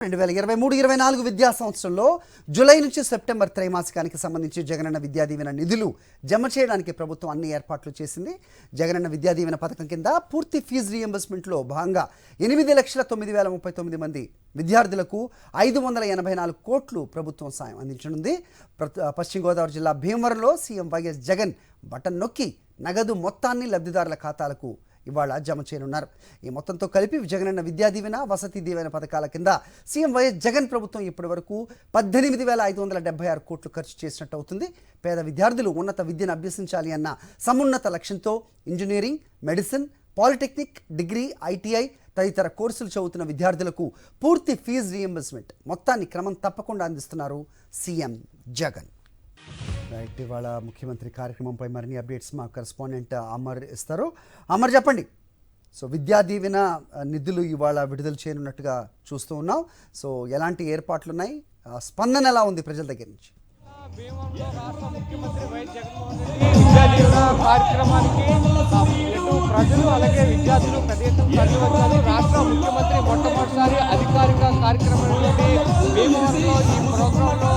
2023-24 విద్యా సంవత్సరంలో జూలై నుంచి సెప్టెంబర్ త్రైమాసికానికి సంబంధించి జగనన్న విద్యా దీవెన నిధులు జమ చేయడానికి ప్రభుత్వం అన్ని ఏర్పాట్లు చేసింది. జగనన్న విద్యా దీవెన పథకం కింద పూర్తి ఫీజు రీయింబర్స్మెంట్లో భాగంగా 8,09,039 మంది విద్యార్థులకు 584 కోట్లు ప్రభుత్వం సాయం అందించనుంది. పశ్చిమ గోదావరి జిల్లా భీమవరంలో సీఎం వైఎస్ జగన్ బటన్ నొక్కి నగదు మొత్తాన్ని లబ్ధిదారుల ఖాతాలకు ఇవాళ జమ చేయనున్నారు. ఈ మొత్తంతో కలిపి జగనన్న విద్యా దీవెన, వసతి దీవెన పథకాల కింద సీఎం వైఎస్ జగన్ ప్రభుత్వం ఇప్పటి వరకు 18,576 కోట్లు ఖర్చు చేసినట్టు అవుతుంది. పేద విద్యార్థులు ఉన్నత విద్యను అభ్యసించాలి అన్న సమున్నత లక్ష్యంతో engineering, medicine, polytechnic, degree, ITI తదితర కోర్సులు చదువుతున్న విద్యార్థులకు పూర్తి ఫీజు రీయింబర్స్మెంట్ మొత్తాన్ని క్రమం తప్పకుండా అందిస్తున్నారు సీఎం జగన్. రైట్, ఇవాళ ముఖ్యమంత్రి కార్యక్రమంపై మరిన్ని అప్డేట్స్ మా కరెస్పాండెంట్ అమర్ ఇస్తారు. అమర్, చెప్పండి. సో విద్యా దీవెన నిధులు ఇవాళ విడుదల చేయనున్నట్టుగా చూస్తూ ఉన్నాం. సో ఎలాంటి ఏర్పాట్లు ఉన్నాయి, స్పందన ఎలా ఉంది ప్రజల దగ్గర నుంచి? భీమవరంలో రాష్ట్ర ముఖ్యమంత్రి వైఎస్ జగన్మోహన్ రెడ్డి విద్యా దీవెన కార్యక్రమానికి ప్రజలు అలాగే విద్యార్థులు పెద్ద ఎత్తున తరలివచ్చారు. రాష్ట్ర ముఖ్యమంత్రి మొట్టమొదటిసారి అధికారిక కార్యక్రమం భీమవరంలో ఈ ప్రోగ్రాంలో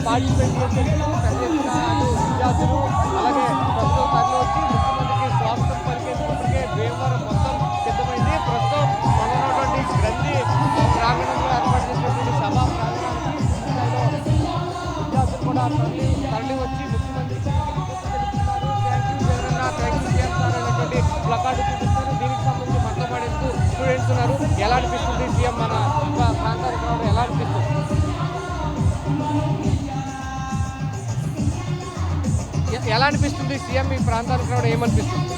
పార్టిసిపేట్ చేసేందుకు పెద్ద ఎత్తున విద్యార్థులు అలాగే ప్రజలు తరలివచ్చి ముఖ్యమంత్రికి స్వాగతం పలికేందుకే భీమవరం మొత్తం సిద్ధమైంది. ప్రస్తుతం ఉన్నటువంటి గ్రంథి ప్రాంగణంలో ఏర్పాటు చేసినటువంటి సభా ప్రాంగణానికి విద్యార్థులు కూడా తరలి వచ్చి ముఖ్యమంత్రికి తెలుపుతున్నారు. థ్యాంక్ యూ జగన్ అనేటువంటి ప్లకార్డు చూపిస్తారు. దీనికి సంబంధించి మనతో పాటు స్టూడెంట్స్ ఉన్నారు. ఎలా అనిపిస్తుంది సీఎం మన ప్రాంతానికి రావడం, ఎలా అనిపిస్తుంది? ఎలా అనిపిస్తుంది సీఎం ఈ ప్రాంతానికి రావడం, ఏమనిపిస్తుంది?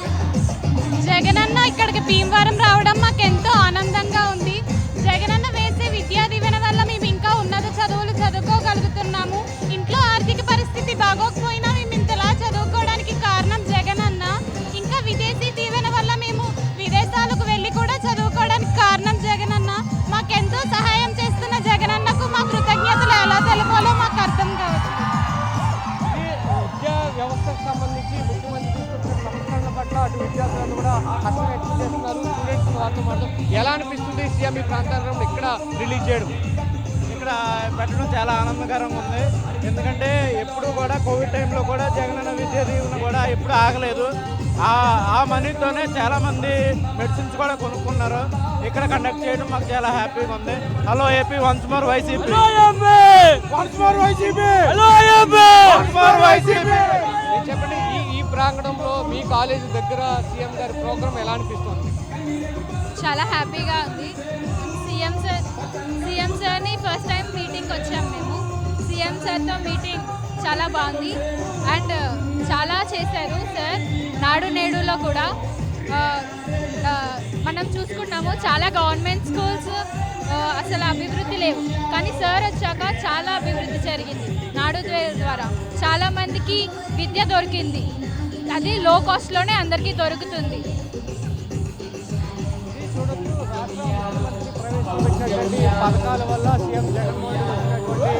జగనన్న ఇక్కడికి భీమవరం రావడం మాకు ఎంతో ఆనందంగా ఉంది. జగనన్న వేసే విద్యా దీవెన వల్ల మేము ఇంకా ఉన్నత చదువులు చదువుకోగలుగుతున్నాము. ఇంట్లో ఆర్థిక పరిస్థితి బాగోకపోయినా మేము ఇంతలా చదువుకోవడానికి కారణం జగనన్న. ఇంకా విదేశీ దీవెన వల్ల మేము విదేశాలకు వెళ్ళి కూడా చదువుకోవడానికి కారణం జగనన్న. మాకెంతో సహాయం చేస్తున్న జగనన్నకు మా కృతజ్ఞతలు ఎలా తెలపాలో మాకు అర్థం కావచ్చు. విద్యా వ్యవస్థకు సంబంధించి ముఖ్యమంత్రి తీసుకొచ్చిన సంస్కరణల పట్ల అటు విద్యార్థులను కూడా హర్షం వ్యక్తం చేస్తున్నారు. స్టూడెంట్స్ వారితో మాట్లాడుతూ ఎలా అనిపిస్తుంది సీఎం ఈ ప్రాంతాలను ఇక్కడ రిలీజ్ చేయడం? ఇక్కడ పెట్టడం చాలా ఆనందకరంగా ఉంది. ఎందుకంటే ఎప్పుడు కూడా కోవిడ్ టైంలో కూడా జగనన్న విద్యా దీవెన కూడా ఎప్పుడు ఆగలేదు. ఆ మనీతోనే చాలామంది మెడిసిన్స్ కూడా కొనుక్కున్నారు. ఇక్కడ కండక్ట్ చేయడం మాకు చాలా హ్యాపీగా ఉంది. Hello AP, once more YCP. చెప్పండి, ఈ ప్రాంగణంలో మీ కాలేజీ దగ్గర సీఎం గారి ప్రోగ్రామ్ ఎలా అనిపిస్తుంది? చాలా హ్యాపీగా ఉంది. సీఎం సార్ని ఫస్ట్ టైం మీటింగ్కి వచ్చాము మేము. సీఎం సార్తో మీటింగ్ చాలా బాగుంది అండ్ చాలా చేశారు సార్. నాడు నేడులో కూడా మనం చూసుకున్నాము చాలా గవర్నమెంట్ స్కూల్స్ అసలు అభివృద్ధి లేవు, కానీ సార్ వచ్చాక చాలా అభివృద్ధి జరిగింది. నాడు ద్వారా చాలామందికి విద్య దొరికింది. అది లో కాస్ట్లోనే అందరికీ దొరుకుతుంది. ప్రవేశపెట్టినటువంటి పథకాల వల్ల సీఎం జగన్మోహన్ రెడ్డి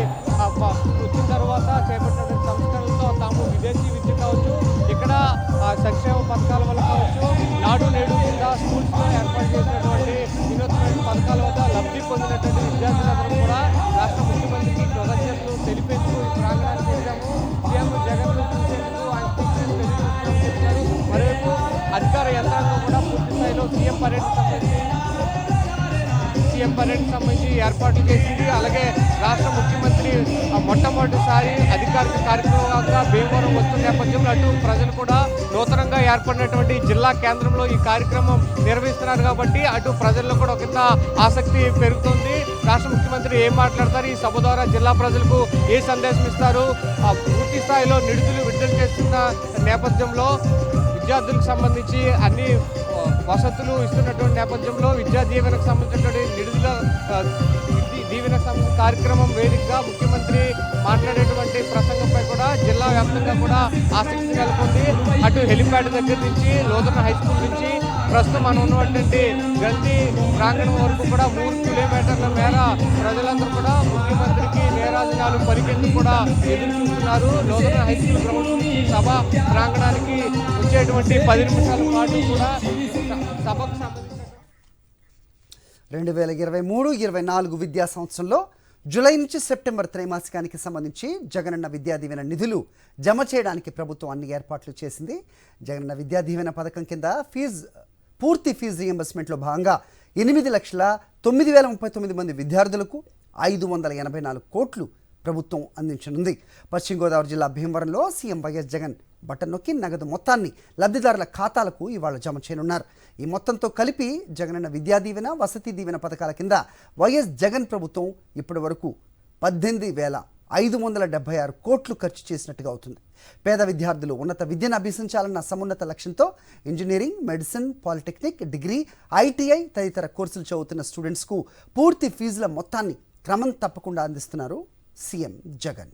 వచ్చిన తర్వాత చేపట్టినటువంటి సంస్కరణలతో తాము విదేశీ విద్య కావచ్చు, ఇక్కడ సంక్షేమ పథకాల వల్ల కావచ్చు, నాడు నేడు కింద స్కూల్స్లో ఏర్పాటు చేసినటువంటి వినూత్నమైన పథకాల వద్ద లబ్ధి పొందినటువంటి విద్యార్థులందరూ కూడా రాష్ట్ర ముఖ్యమంత్రికి కృతజ్ఞతలు తెలిపేందుకు ఈ ప్రాంగణానికి చేశాము. సీఎం జగన్ చూసేందుకు ఆయన తెలియజేస్తున్నారు. మరోవైపు అధికార యంత్రాంగం కూడా పూర్తి స్థాయిలో సీఎం పర్యటనకు సంబంధించి ఏర్పాట్లు చేసింది. అలాగే రాష్ట్ర ముఖ్యమంత్రి మొట్టమొదటిసారి అధికారిక కార్యక్రమంగా భీమవరం వస్తున్న నేపథ్యంలో అటు ప్రజలు కూడా నూతనంగా ఏర్పడినటువంటి జిల్లా కేంద్రంలో ఈ కార్యక్రమం నిర్వహిస్తున్నారు కాబట్టి అటు ప్రజల్లో కూడా ఒక ఆసక్తి పెరుగుతుంది. రాష్ట్ర ముఖ్యమంత్రి ఏం మాట్లాడతారు, ఈ సభ ద్వారా జిల్లా ప్రజలకు ఏ సందేశం ఇస్తారు, పూర్తి స్థాయిలో నిధులు విడుదల చేస్తున్న నేపథ్యంలో విద్యార్థులకు సంబంధించి అన్ని వసతులు ఇస్తున్నటువంటి నేపథ్యంలో విద్యా దీవెనకు సంబంధించినటువంటి నిధుల దీవెనకు సంబంధించిన కార్యక్రమం వేదికగా ముఖ్యమంత్రి మాట్లాడేటువంటి ప్రసంగంపై కూడా జిల్లా వ్యాప్తంగా కూడా ఆసక్తి నెలకొంది. అటు హెలిప్యాడ్ దగ్గర నుంచి లోతన హై స్కూల్ నుంచి ప్రస్తుతం మనం ఉన్నటువంటి గ్రంథి ప్రాంగణం వరకు కూడా 3 కిలోమీటర్ల మేర ప్రజలందరూ కూడా ముఖ్యమంత్రికి నేరాజనాలు పలికేందుకు కూడా ఎదురు చూస్తున్నారు. లోతన హై స్కూల్ గ్రౌండ్ నుంచి సభ ప్రాంగణానికి వచ్చేటువంటి 10 నిమిషాల పాటు కూడా సభకు సంబంధించిన 2023-24 విద్యా సంవత్సరంలో జూలై నుంచి సెప్టెంబర్ త్రైమాసికానికి సంబంధించి జగనన్న విద్యా దీవెన నిధులు జమ చేయడానికి ప్రభుత్వం అన్ని ఏర్పాట్లు చేసింది. జగనన్న విద్యా దీవెన పథకం కింద పూర్తి ఫీజు రీయింబర్స్మెంట్లో భాగంగా 8,09,039 మంది విద్యార్థులకు 584 కోట్లు ప్రభుత్వం అందించనుంది. పశ్చిమ గోదావరి జిల్లా భీమవరంలో సీఎం వైఎస్ జగన్ బటన్ నొక్కి నగదు మొత్తాన్ని లబ్ధిదారుల ఖాతాలకు ఇవాళ జమ చేయనున్నారు. ఈ మొత్తంతో కలిపి జగనన్న విద్యా దీవెన, వసతి దీవెన పథకాల కింద వైఎస్ జగన్ ప్రభుత్వం ఇప్పటి వరకు 18,576 కోట్లు ఖర్చు చేసినట్టుగా అవుతుంది. పేద విద్యార్థులు ఉన్నత విద్యను అభ్యసించాలన్న సమున్నత లక్ష్యంతో engineering, medicine, polytechnic, degree, ITI తదితర కోర్సులు చదువుతున్న స్టూడెంట్స్కు పూర్తి ఫీజుల మొత్తాన్ని క్రమం తప్పకుండా అందిస్తున్నారు సీఎం జగన్.